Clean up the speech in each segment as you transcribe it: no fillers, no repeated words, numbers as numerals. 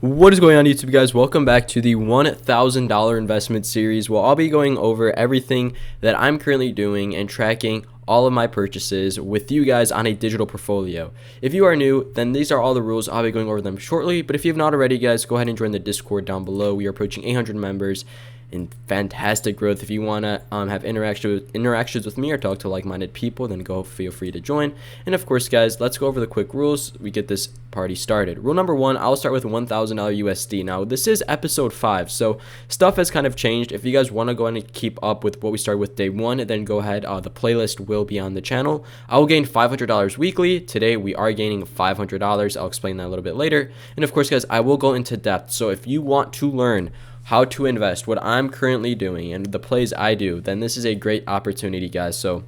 What is going on, YouTube guys? Welcome back to the $1,000 investment series where I'll be going over everything that I'm currently doing and tracking all of my purchases with you guys on a digital portfolio. If you are new, then these are all the rules. I'll be going over them shortly, but if you have not already, guys, go ahead and join the Discord down below. We are approaching 800 members and fantastic growth. If you want to have interactions with me or talk to like-minded people, then feel free to join. And of course, guys, let's go over the quick rules. We get this party started. Rule number one, I'll start with $1,000 USD. Now, this is episode 5, so stuff has kind of changed. If you guys want to go ahead and keep up with what we started with day 1, then go ahead. The playlist will be on the channel. I will gain $500 weekly. Today, we are gaining $500. I'll explain that a little bit later. And of course, guys, I will go into depth. So if you want to learn how to invest, what I'm currently doing, and the plays I do, then this is a great opportunity, guys. So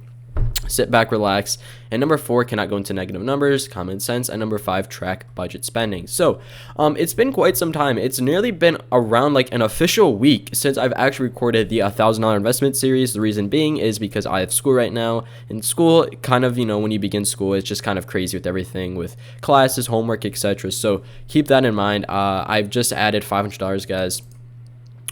sit back, relax. And number 4, cannot go into negative numbers, common sense. And number 5, track budget spending. So it's been quite some time. It's nearly been around like an official week since I've actually recorded the $1,000 investment series. The reason being is because I have school right now. In school, kind of, when you begin school, it's just kind of crazy with everything, with classes, homework, etc. So keep that in mind. I've just added $500, guys.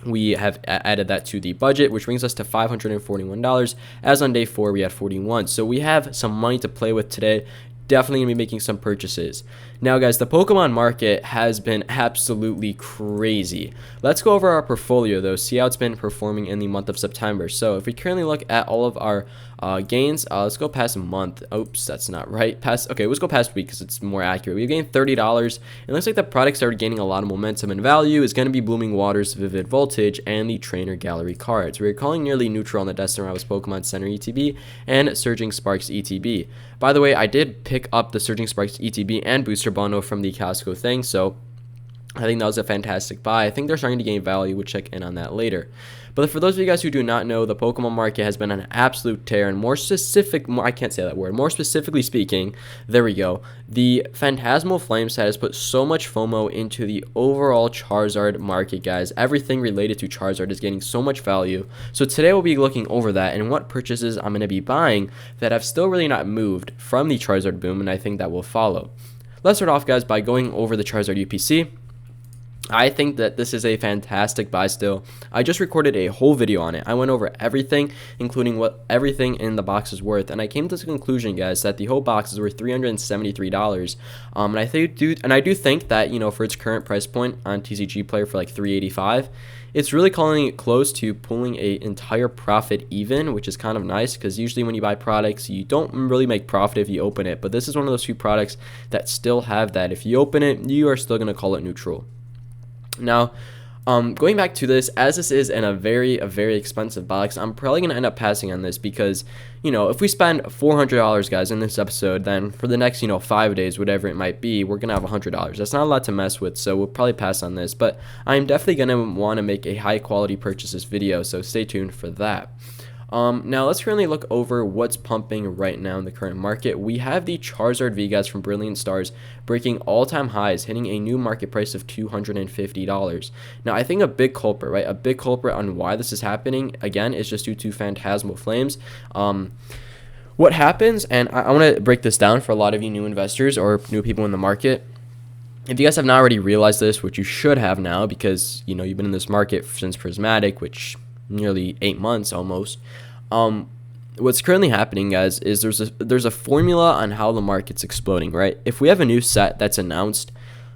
We have added that to the budget, which brings us to $541. As on day 4, we had 41. So we have some money to play with today. Definitely gonna be making some purchases. Now, guys, the Pokemon market has been absolutely crazy. Let's go over our portfolio, though, see how it's been performing in the month of September. So if we currently look at all of our gains, let's go past a month. Oops, that's not right. Okay, let's go past week because it's more accurate. We've gained $30. It looks like the product started gaining a lot of momentum and value. Is going to be Blooming Waters, Vivid Voltage, and the Trainer Gallery cards. We're calling nearly neutral on the Destined Pokemon Center ETB and Surging Sparks ETB. By the way, I did pick up the Surging Sparks ETB and Booster Bundle from the Costco thing, so I think that was a fantastic buy. I think they're starting to gain value. We'll check in on that later. But for those of you guys who do not know, the Pokemon market has been an absolute tear, and more specifically speaking, there we go. The Phantasmal Flame set has put so much FOMO into the overall Charizard market, guys. Everything related to Charizard is getting so much value. So today we'll be looking over that and what purchases I'm going to be buying that have still really not moved from the Charizard boom, and I think that will follow. Let's start off, guys, by going over the Charizard UPC. I think that this is a fantastic buy still. I just recorded a whole video on it. I went over everything, including what everything in the box is worth, and I came to the conclusion, guys, that the whole box is worth $373. And I do think that, for its current price point on TCG Player for like $385, it's really calling it close to pulling a entire profit even, which is kind of nice because usually when you buy products, you don't really make profit if you open it. But this is one of those few products that still have that. If you open it, you are still going to call it neutral. Now, going back to this, as this is in a very expensive box, I'm probably going to end up passing on this because, if we spend $400, guys, in this episode, then for the next, 5 days, whatever it might be, we're going to have $100. That's not a lot to mess with, so we'll probably pass on this. But I'm definitely going to want to make a high-quality purchases video, so stay tuned for that. Now let's currently look over what's pumping right now in the current market. We have the Charizard V, guys, from Brilliant Stars breaking all-time highs, hitting a new market price of $250. Now I think a big culprit, right? A big culprit on why this is happening, again, is just due to Phantasmal Flames. What happens, and I want to break this down for a lot of you new investors or new people in the market. If you guys have not already realized this, which you should have now because, you've been in this market since Prismatic, which nearly 8 months almost. What's currently happening, guys, is there's a formula on how the market's exploding, right? If we have a new set that's announced,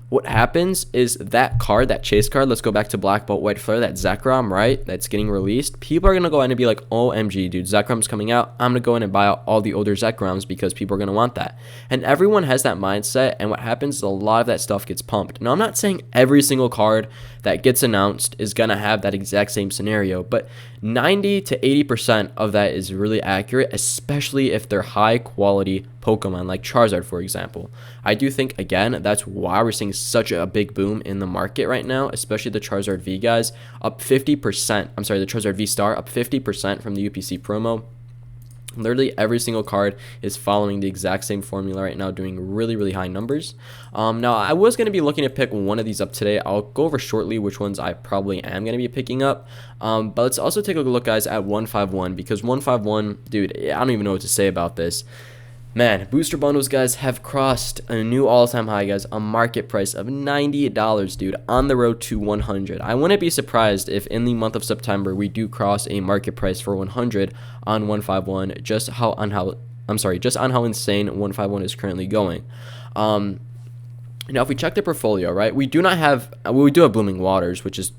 what happens is that card, that chase card, let's go back to Black Bolt White Flare, that Zekrom, right, that's getting released, people are going to go in and be like, OMG, dude, Zekrom's coming out, I'm going to go in and buy out all the older Zekroms because people are going to want that. And everyone has that mindset, and what happens is a lot of that stuff gets pumped. Now, I'm not saying every single card that gets announced is going to have that exact same scenario, but 90 to 80% of that is really accurate, especially if they're high quality Pokemon like Charizard, for example. I do think, again, that's why we're seeing such a big boom in the market right now, especially the Charizard V, guys, up 50%. I'm sorry, the Charizard V Star up 50% from the UPC promo. Literally every single card is following the exact same formula right now, doing really high numbers. Now, I was going to be looking to pick one of these up today. I'll go over shortly which ones I probably am going to be picking up. But let's also take a look, guys, at 151 because 151, dude, I don't even know what to say about this. Man, booster bundles, guys, have crossed a new all-time high, guys, a market price of $90, dude, on the road to 100. I wouldn't be surprised if in the month of September we do cross a market price for 100 on 151, just on how insane 151 is currently going. Now, if we check the portfolio, right, we do have Blooming Waters, which is,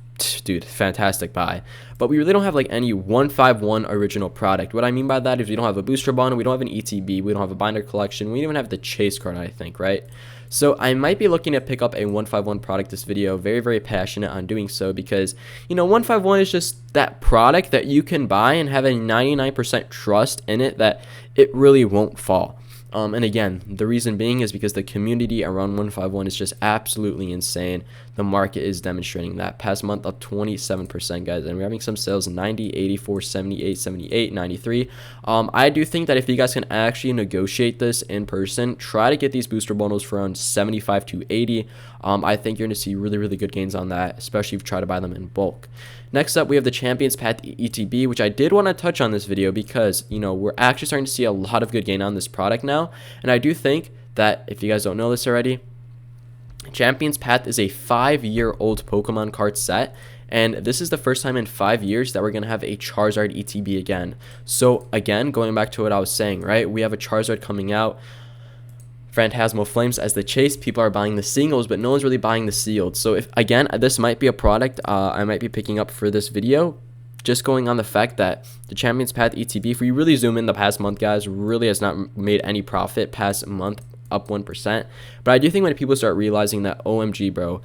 dude, fantastic buy, but we really don't have like any 151 original product. What I mean by that is we don't have a booster bond, we don't have an ETB, we don't have a binder collection, we don't even have the chase card, I think, right? So I might be looking to pick up a 151 product this video. Very, very passionate on doing so because, you know, 151 is just that product that you can buy and have a 99% trust in it that it really won't fall. And again, the reason being is because the community around 151 is just absolutely insane. The market is demonstrating that. Past month up 27%, guys, and we're having some sales 90, 84, 78, 78, 93. I do think that if you guys can actually negotiate this in person, try to get these booster bundles for around 75 to 80. I think you're going to see really, really good gains on that, especially if you try to buy them in bulk. Next up, we have the Champions Path ETB, which I did want to touch on this video because, you know, we're actually starting to see a lot of good gain on this product now. And I do think that, if you guys don't know this already, Champions Path is a 5-year-old Pokemon card set. And this is the first time in 5 years that we're going to have a Charizard ETB again. So, again, going back to what I was saying, right? We have a Charizard coming out. Phantasmal Flames as the chase. People are buying the singles, but no one's really buying the sealed. So if, again, this might be a product I might be picking up for this video, just going on the fact that the Champions Path ETB, if we really zoom in the past month, guys, really has not made any profit past month, up 1%. But I do think when people start realizing that, OMG, bro,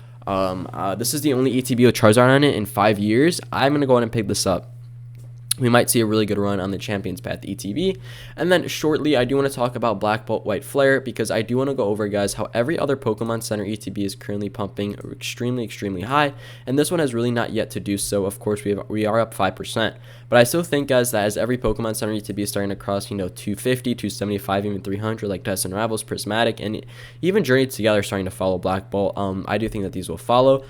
this is the only ETB with Charizard on it in 5 years, I'm going to go ahead and pick this up. We might see a really good run on the Champions Path ETB. And then shortly, I do want to talk about Black Bolt White Flare because I do want to go over, guys, how every other Pokemon Center ETB is currently pumping extremely, extremely high. And this one has really not yet to do so. Of course, we are up 5%. But I still think, guys, that as every Pokemon Center ETB is starting to cross, you know, 250, 275, even 300, like Test and Rivals, Prismatic, and even Journey Together starting to follow Black Bolt. I do think that these will follow.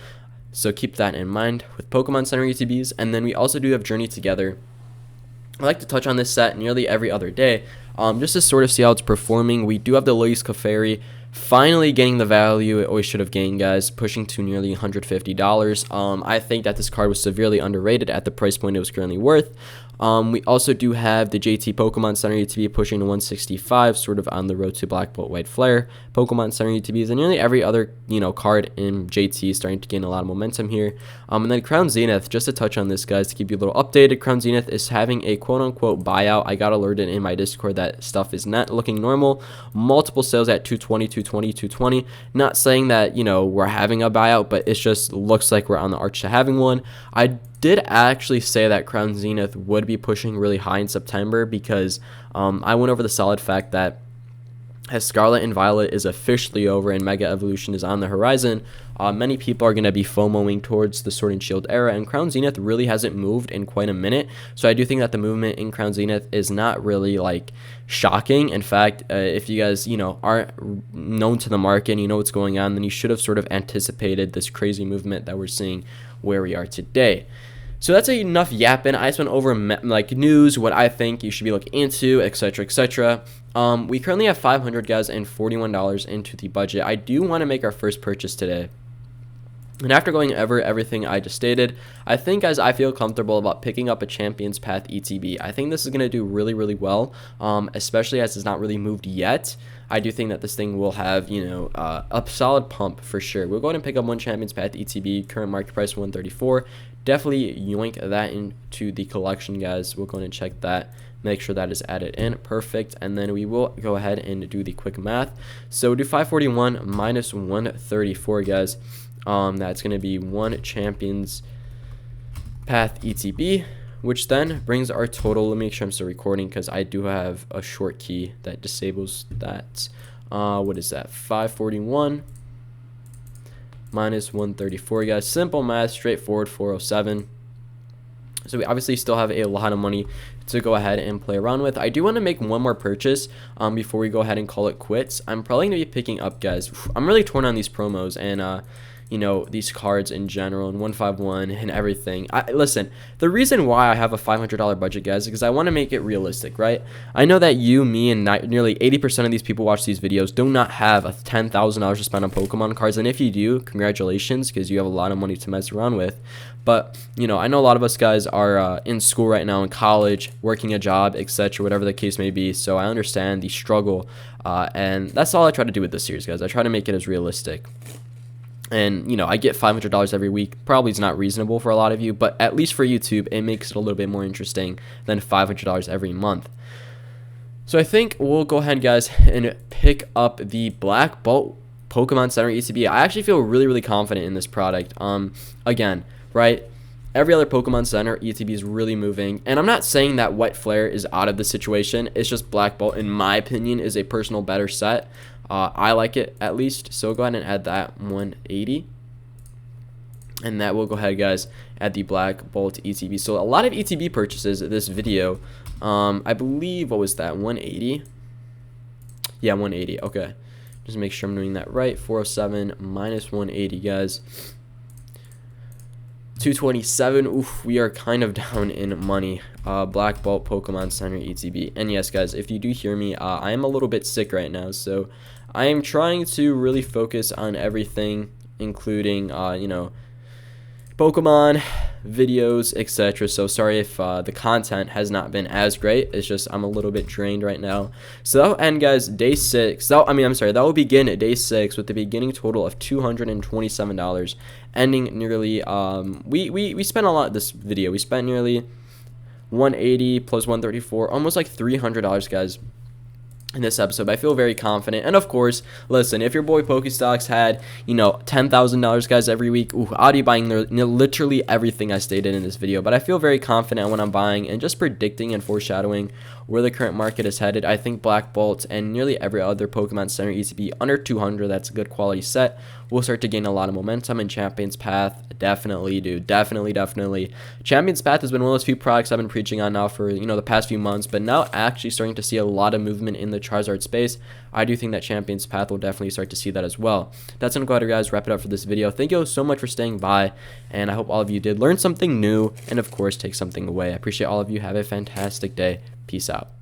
So keep that in mind with Pokemon Center ETBs. And then we also do have Journey Together. I like to touch on this set nearly every other day, just to sort of see how it's performing. We do have the Luis Clefairy finally getting the value it always should have gained, guys, pushing to nearly $150. I think that this card was severely underrated at the price point it was currently worth. We also do have the JT Pokemon Center ETB pushing to 165, sort of on the road to Black Bolt White Flare. Pokemon Center ETBs and nearly every other, you know, card in JT is starting to gain a lot of momentum here. And then Crown Zenith, just to touch on this, guys, to keep you a little updated, Crown Zenith is having a quote-unquote buyout. I got alerted in my Discord that stuff is not looking normal. Multiple sales at 220, 220, 220. Not saying that, you know, we're having a buyout, but it just looks like we're on the arch to having one. I did actually say that Crown Zenith would be pushing really high in September because I went over the solid fact that as Scarlet and Violet is officially over and Mega Evolution is on the horizon, many people are going to be FOMOing towards the Sword and Shield era, and Crown Zenith really hasn't moved in quite a minute. So I do think that the movement in Crown Zenith is not really like shocking. In fact, if you guys, you know, aren't known to the market and you know what's going on, then you should have sort of anticipated this crazy movement that we're seeing where we are today. So that's enough yapping. I just went over like news, what I think you should be looking into, etc., etc. We currently have 500, guys, and $41 into the budget. I do want to make our first purchase today. And after going over everything I just stated, I think, guys, I feel comfortable about picking up a Champions Path ETB. I think this is going to do really, really well, especially as it's not really moved yet. I do think that this thing will have, you know, a solid pump for sure. We'll go ahead and pick up one Champions Path ETB, current market price 134. Definitely yoink that into the collection, guys. We'll go ahead and check that. Make sure that is added in. Perfect. And then we will go ahead and do the quick math. So do 541 minus 134, guys. That's going to be one Champions Path ETB, which then brings our total. Let me make sure I'm still recording because I do have a short key that disables that. What is that? 541 minus 134, guys. Simple math, straightforward, 407. So we obviously still have a lot of money to go ahead and play around with. I do want to make one more purchase before we go ahead and call it quits. I'm probably going to be picking up, guys. I'm really torn on these promos, and you know, these cards in general and 151 and everything. Listen, the reason why I have a $500 budget, guys, is because I want to make it realistic, right? I know that you, me, and nearly 80% of these people watch these videos do not have a $10,000 to spend on Pokemon cards, and if you do, congratulations, because you have a lot of money to mess around with. But, you know, I know a lot of us guys are in school right now, in college, working a job, etc., whatever the case may be, so I understand the struggle, and that's all I try to do with this series, guys. I try to make it as realistic. And, you know, I get $500 every week. Probably is not reasonable for a lot of you, but at least for YouTube, it makes it a little bit more interesting than $500 every month. So I think we'll go ahead, guys, and pick up the Black Bolt Pokemon Center ETB. I actually feel really, really confident in this product. Again, right? Every other Pokemon Center ETB is really moving, and I'm not saying that Wet Flare is out of the situation. It's just Black Bolt, in my opinion, is a personal better set. I like it, at least, so go ahead and add that 180, and that will go ahead, guys, add the Black Bolt ETB. So a lot of ETB purchases this video. I believe, what was that, 180? Yeah, 180. Okay, just make sure I'm doing that right. 407 minus 180, guys. 227. Oof, we are kind of down in money. Black Bolt Pokemon Center ETB. And yes, guys, if you do hear me, I am a little bit sick right now, so I am trying to really focus on everything, including you know, Pokemon videos, etc. So sorry if the content has not been as great. It's just I'm a little bit drained right now. So that'll end, guys, day 6. That will begin at day 6 with the beginning total of $227, ending nearly we spent a lot this video. We spent nearly 180 plus 134, almost like $300, guys, in this episode. But I feel very confident. And of course, listen, if your boy Pokestocks had, you know, $10,000, guys, every week, ooh, I'd be buying literally everything I stated in this video. But I feel very confident when I'm buying and just predicting and foreshadowing where the current market is headed. I think Black Bolt and nearly every other Pokemon Center ETB under 200, that's a good quality set, will start to gain a lot of momentum. In Champion's Path, definitely, dude, definitely. Champion's Path has been one of those few products I've been preaching on now for, you know, the past few months, but now actually starting to see a lot of movement in the Charizard space. I do think that Champion's Path will definitely start to see that as well. That's gonna go ahead, guys, wrap it up for this video. Thank you so much for staying by, and I hope all of you did learn something new and of course take something away. I appreciate all of you. Have a fantastic day. Peace out.